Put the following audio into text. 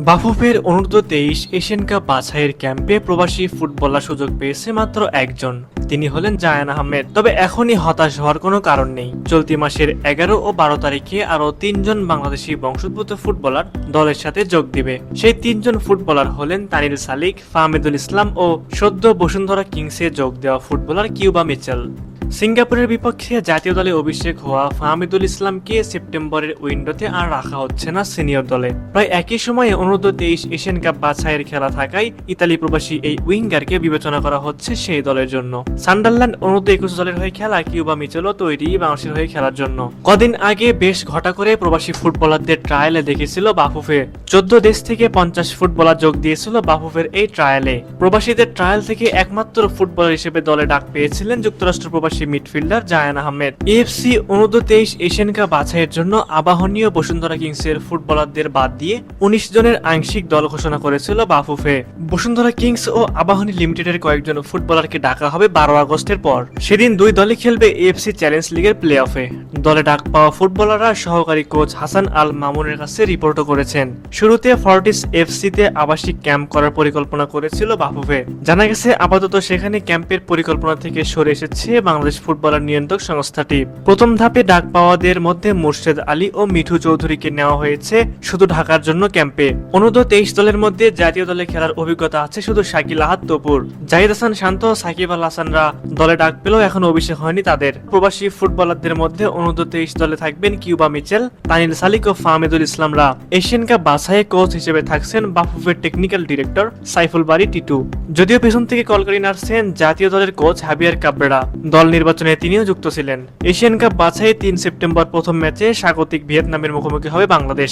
বাফুফের অনূর্ধ্ব-23 Asian cup বাছাইয়ের ক্যাম্পে প্রবাসী ফুটবলার সুযোগ পেয়েছে মাত্র একজন, তিনি হলেন জায়ান আহমেদ। তবে এখনই হতাশ হওয়ার কোনো কারণ নেই। চলতি মাসের 11 ও 12 তারিখে আরও 3 জন বাংলাদেশি বংশোদ্ভূত ফুটবলার দলের সাথে যোগ দিবে। সেই 3 জন ফুটবলার হলেন তানিল সালিক, ফাহমিদুল ইসলাম ও সদ্য বসুন্ধরা কিংসে যোগ দেওয়া ফুটবলার কিউবা মিচেল। সিঙ্গাপুরের বিপক্ষে জাতীয় দলে অভিষেক হওয়া ফাহমিদুল ইসলামকে সেপ্টেম্বরের উইন্ডোতে আর রাখা হচ্ছে না সিনিয়র দলে। প্রায় একই সময়ে অনূর্ধ্ব-23 এশিয়ান কাপ বাছাইয়ের খেলা থাকায় ইতালি প্রবাসী এই উইঙ্গারকে বিবেচনা করা হচ্ছে সেই দলের জন্য। সান্ডারল্যান্ড অনূর্ধ্ব-21 দলের হয়ে খেলা কিউবা মিচেলও তৈরি বাংলাদেশের হয়ে খেলার জন্য। কদিন আগে বেশ ঘটা করে প্রবাসী ফুটবলারদের ট্রায়ালে দেখেছিল বাফুফে। 14 দেশ থেকে 50 ফুটবলার যোগ দিয়েছিল বাফুফের এই ট্রায়ালে। প্রবাসীদের ট্রায়াল থেকে একমাত্র ফুটবলার হিসেবে দলে ডাক পেয়েছিলেন যুক্তরাষ্ট্র প্রবাসী মিডফিল্ডার জায়ান আহমেদ। এএফসি অনূর্ধ্ব-23 এশিয়ান কাপ বাছাইয়ের জন্য আবাহনীয় বসুন্ধরা কিংসের ফুটবলারদের বাদ দিয়ে 19 জনের আংশিক দল ঘোষণা করেছিল বাফুফে। বসুন্ধরা কিংস ও আবাহনী লিমিটেডের কয়েকজন ফুটবলারকে ডাকা হবে 12 আগস্টের পর। সেদিন দুই দলই খেলবে এএফসি চ্যালেঞ্জ লিগের প্লে অফে। দলে ডাক পাওয়া ফুটবলাররা সহকারী কোচ হাসান আল মামুনের কাছে রিপোর্টও করেছেন। শুরুতে ফর্টিস এফসিতে আবাসিক ক্যাম্প করার পরিকল্পনা করেছিল বাফুফে। জানা গেছে আপাতত সেখানে ক্যাম্পের পরিকল্পনা থেকে সরে এসেছে বাংলাদেশ ফুটবলার নিয়ন্ত্রক সংস্থাটি। প্রথম ধাপে ডাক পাওয়াদের মধ্যে মুর্শেদ আলী ও মিঠু চৌধুরীকে নেওয়া হয়েছে শুধু ঢাকার জন্য ক্যাম্পে। অনূর্ধ্ব-23 দলের মধ্যে জাতীয় দলে খেলার অভিজ্ঞতা আছে শুধু শাকিল আহাদ তপুর। জাহিদ হাসান শান্ত, সাকিব আল হাসানরা দলে ডাক পেলেও এখনো অভিষেক হয়নি তাদের। প্রবাসী ফুটবলারদের মধ্যে অনূর্ধ্ব-23 দলে থাকবেন কিউবা মিচেল, তানিল সালিক ও ফাহমিদুল ইসলামরা। এশিয়ান কাপ বাছাইয়ে কোচ হিসেবে থাকছেন বাফুফের টেকনিক্যাল ডিরেক্টর সাইফুল বারী টিটু। যদিও পেছন থেকে কল করে নাড়ছেন জাতীয় দলের কোচ হাবিয়ার কাবরেরা। দল নির্বাচনে তিনিও যুক্ত ছিলেন। এশিয়ান কাপ বাছাই 3 সেপ্টেম্বর প্রথম ম্যাচে স্বাগতিক ভিয়েতনামের মুখোমুখি হবে বাংলাদেশ।